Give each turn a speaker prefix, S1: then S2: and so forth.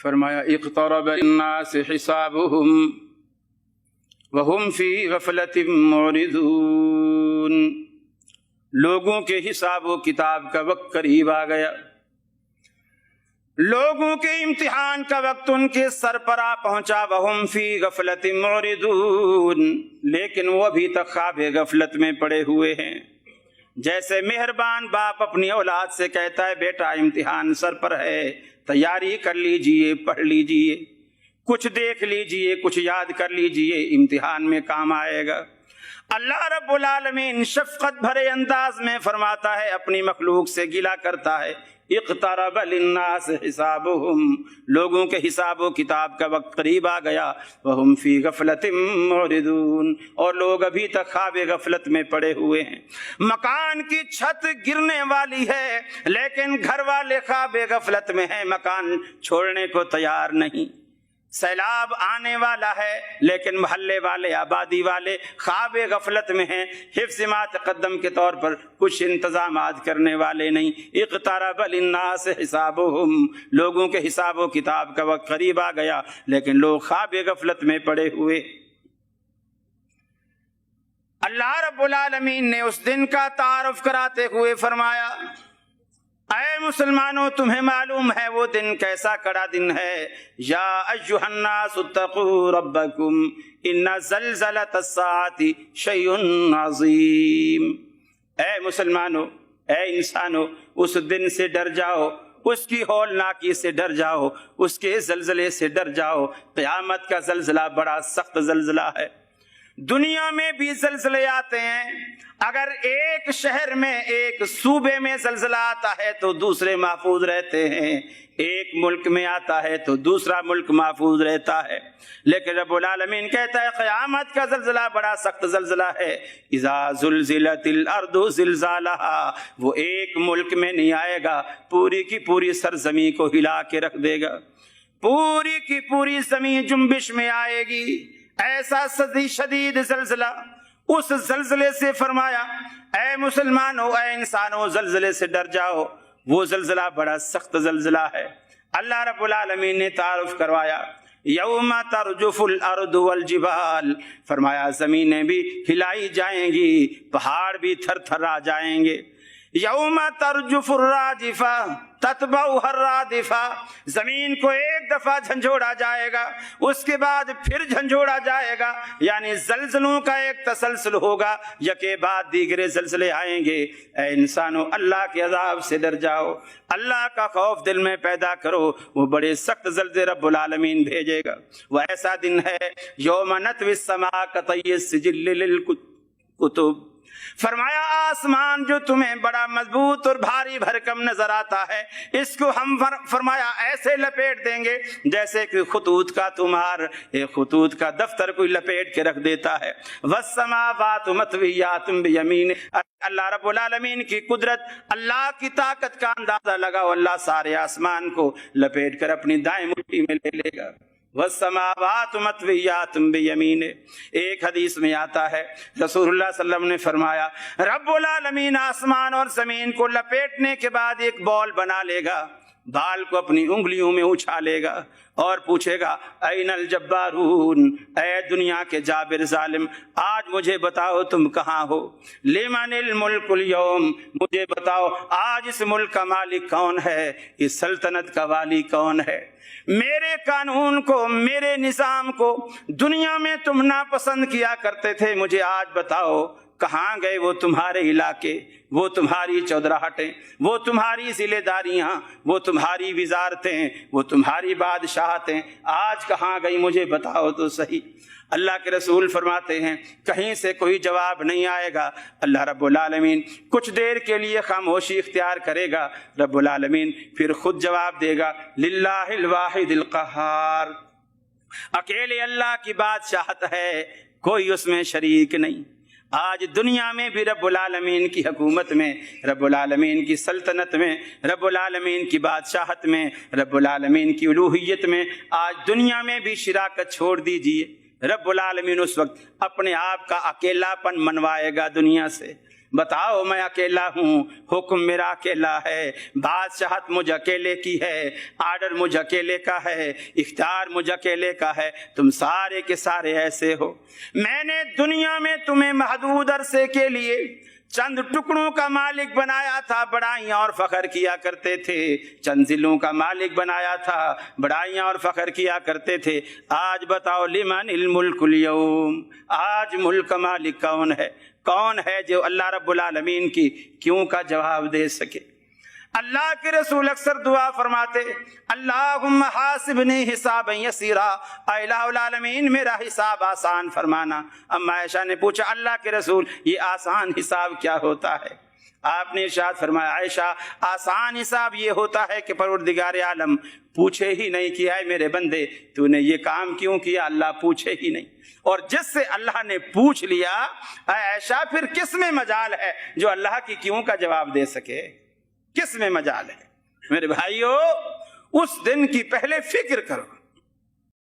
S1: فرمایا اقترب للناس حسابهم وهم فی غفلۃ معرضون، لوگوں کے حساب و کتاب کا وقت قریب آ گیا، لوگوں کے امتحان کا وقت ان کے سر پر آ پہنچا۔ وهم فی غفلۃ معرضون، لیکن وہ ابھی تک خواب غفلت میں پڑے ہوئے ہیں۔ جیسے مہربان باپ اپنی اولاد سے کہتا ہے بیٹا امتحان سر پر ہے، تیاری کر لیجئے، پڑھ لیجئے، کچھ دیکھ لیجئے، کچھ یاد کر لیجئے، امتحان میں کام آئے گا۔ اللہ رب العالمین شفقت بھرے انداز میں فرماتا ہے، اپنی مخلوق سے گلہ کرتا ہے، اقترب للناس حسابهم، لوگوں کے حساب و کتاب کا وقت قریب آ گیا، وهم فی غفلۃ معرضون، اور لوگ ابھی تک خواب غفلت میں پڑے ہوئے ہیں۔ مکان کی چھت گرنے والی ہے لیکن گھر والے خواب غفلت میں ہیں، مکان چھوڑنے کو تیار نہیں۔ سیلاب آنے والا ہے لیکن محلے والے، آبادی والے خواب غفلت میں ہیں، حفظ ما تقدم کے طور پر کچھ انتظامات کرنے والے نہیں۔ اقترب للناس حسابهم، لوگوں کے حساب و کتاب کا وقت قریب آ گیا لیکن لوگ خواب غفلت میں پڑے ہوئے۔ اللہ رب العالمین نے اس دن کا تعارف کراتے ہوئے فرمایا، اے مسلمانوں تمہیں معلوم ہے وہ دن کیسا کڑا دن ہے۔ یا ایھا الناس اتقوا ربکم ان زلزلۃ الساعۃ شیء عظیم، اے مسلمانوں، اے انسانوں، اس دن سے ڈر جاؤ، اس کی ہولناکی سے ڈر جاؤ، اس کے زلزلے سے ڈر جاؤ۔ قیامت کا زلزلہ بڑا سخت زلزلہ ہے۔ دنیا میں بھی زلزلے آتے ہیں، اگر ایک شہر میں، ایک صوبے میں زلزلہ آتا ہے تو دوسرے محفوظ رہتے ہیں، ایک ملک میں آتا ہے تو دوسرا ملک محفوظ رہتا ہے۔ لیکن رب العالمین کہتا ہے قیامت کا زلزلہ بڑا سخت زلزلہ ہے۔ اذا زلزلت الارض زلزالہا، وہ ایک ملک میں نہیں آئے گا، پوری کی پوری سرزمین کو ہلا کے رکھ دے گا، پوری کی پوری زمین جنبش میں آئے گی۔ ایسا شدید زلزلہ، اس زلزلے سے فرمایا اے مسلمانوں، اے انسانوں، زلزلے سے ڈر جاؤ، وہ زلزلہ بڑا سخت زلزلہ ہے۔ اللہ رب العالمین نے تعارف کروایا، یوم ترجف الارض والجبال، فرمایا زمینیں بھی ہلائی جائیں گی، پہاڑ بھی تھر تھر آ جائیں گے۔ یوم ترجف الراجفہ تتبعها الرادفہ، زمین کو ایک دفعہ جھنجھوڑا جائے گا، اس کے بعد پھر جھنجھوڑا جائے گا، یعنی زلزلوں کا ایک تسلسل ہوگا، یکے بعد دیگرے زلزلے آئیں گے۔ اے انسانوں، اللہ کے عذاب سے ڈر جاؤ، اللہ کا خوف دل میں پیدا کرو، وہ بڑے سخت زلزلے رب العالمین بھیجے گا۔ وہ ایسا دن ہے یوم نطوی السماء کطی السجل للکتب، فرمایا آسمان جو تمہیں بڑا مضبوط اور بھاری بھرکم نظر آتا ہے، اس کو ہم فرمایا ایسے لپیٹ دیں گے جیسے کہ خطوط کا تمہار، ایک خطوط کا دفتر کوئی لپیٹ کے رکھ دیتا ہے۔ والسماوات مطویات بیمین، اللہ رب العالمین کی قدرت، اللہ کی طاقت کا اندازہ لگاؤ، اللہ سارے آسمان کو لپیٹ کر اپنی دائیں مٹھی میں لے لے گا۔ والسماوات مطویات بیمین، ایک حدیث میں آتا ہے رسول اللہ صلی اللہ علیہ وسلم نے فرمایا رب العالمین آسمان اور زمین کو لپیٹنے کے بعد ایک بال بنا لے گا، بال کو اپنی انگلیوں میں اچھالے گا اور پوچھے گا این الجبارون، اے دنیا کے جابر ظالم، آج مجھے بتاؤ تم کہاں ہو؟ لمن الملک اليوم، مجھے بتاؤ آج اس ملک کا مالک کون ہے، اس سلطنت کا والی کون ہے؟ میرے قانون کو، میرے نظام کو دنیا میں تم ناپسند کیا کرتے تھے، مجھے آج بتاؤ کہاں گئے وہ تمہارے علاقے، وہ تمہاری چودراہٹیں، وہ تمہاری ذمہ داریاں، وہ تمہاری وزارتیں، وہ تمہاری بادشاہتیں، آج کہاں گئی مجھے بتاؤ تو صحیح۔ اللہ کے رسول فرماتے ہیں کہیں سے کوئی جواب نہیں آئے گا، اللہ رب العالمین کچھ دیر کے لیے خاموشی اختیار کرے گا، رب العالمین پھر خود جواب دے گا، للہ الواحد القہار، اکیلے اللہ کی بادشاہت ہے، کوئی اس میں شریک نہیں۔ آج دنیا میں بھی رب العالمین کی حکومت میں، رب العالمین کی سلطنت میں، رب العالمین کی بادشاہت میں، رب العالمین کی الوہیت میں آج دنیا میں بھی شراکت چھوڑ دیجئے۔ رب العالمین اس وقت اپنے آپ کا اکیلا پن منوائے گا دنیا سے، بتاؤ میں اکیلا ہوں، حکم میرا اکیلا ہے، بادشاہت مجھ اکیلے کی ہے، آرڈر مجھ اکیلے کا ہے، اختیار مجھ اکیلے کا ہے، تم سارے کے سارے ایسے ہو۔ میں نے دنیا میں تمہیں محدود عرصے کے لیے چند ٹکڑوں کا مالک بنایا تھا، بڑائیاں اور فخر کیا کرتے تھے، چند ضلعوں کا مالک بنایا تھا، بڑائیاں اور فخر کیا کرتے تھے۔ آج بتاؤ لمن الملک اليوم، آج ملک کا مالک کون ہے؟ کون ہے جو اللہ رب العالمین کی کیوں کا جواب دے سکے؟ اللہ کے رسول اکثر دعا فرماتے اللہم حاسبنی حسابا یسیرا، اے الہ العالمین میرا حساب آسان فرمانا۔ اما عائشہ نے پوچھا اللہ کے رسول یہ آسان حساب کیا ہوتا ہے؟ آپ نے ارشاد فرمایا عائشہ آسان حساب یہ ہوتا ہے کہ پروردگار عالم پوچھے ہی نہیں کہ اے میرے بندے تو نے یہ کام کیوں کیا، اللہ پوچھے ہی نہیں، اور جس سے اللہ نے پوچھ لیا اے عائشہ پھر کس میں مجال ہے جو اللہ کی کیوں کا جواب دے سکے؟ کس میں مجال ہے؟ میرے بھائیو اس دن کی پہلے فکر کرو۔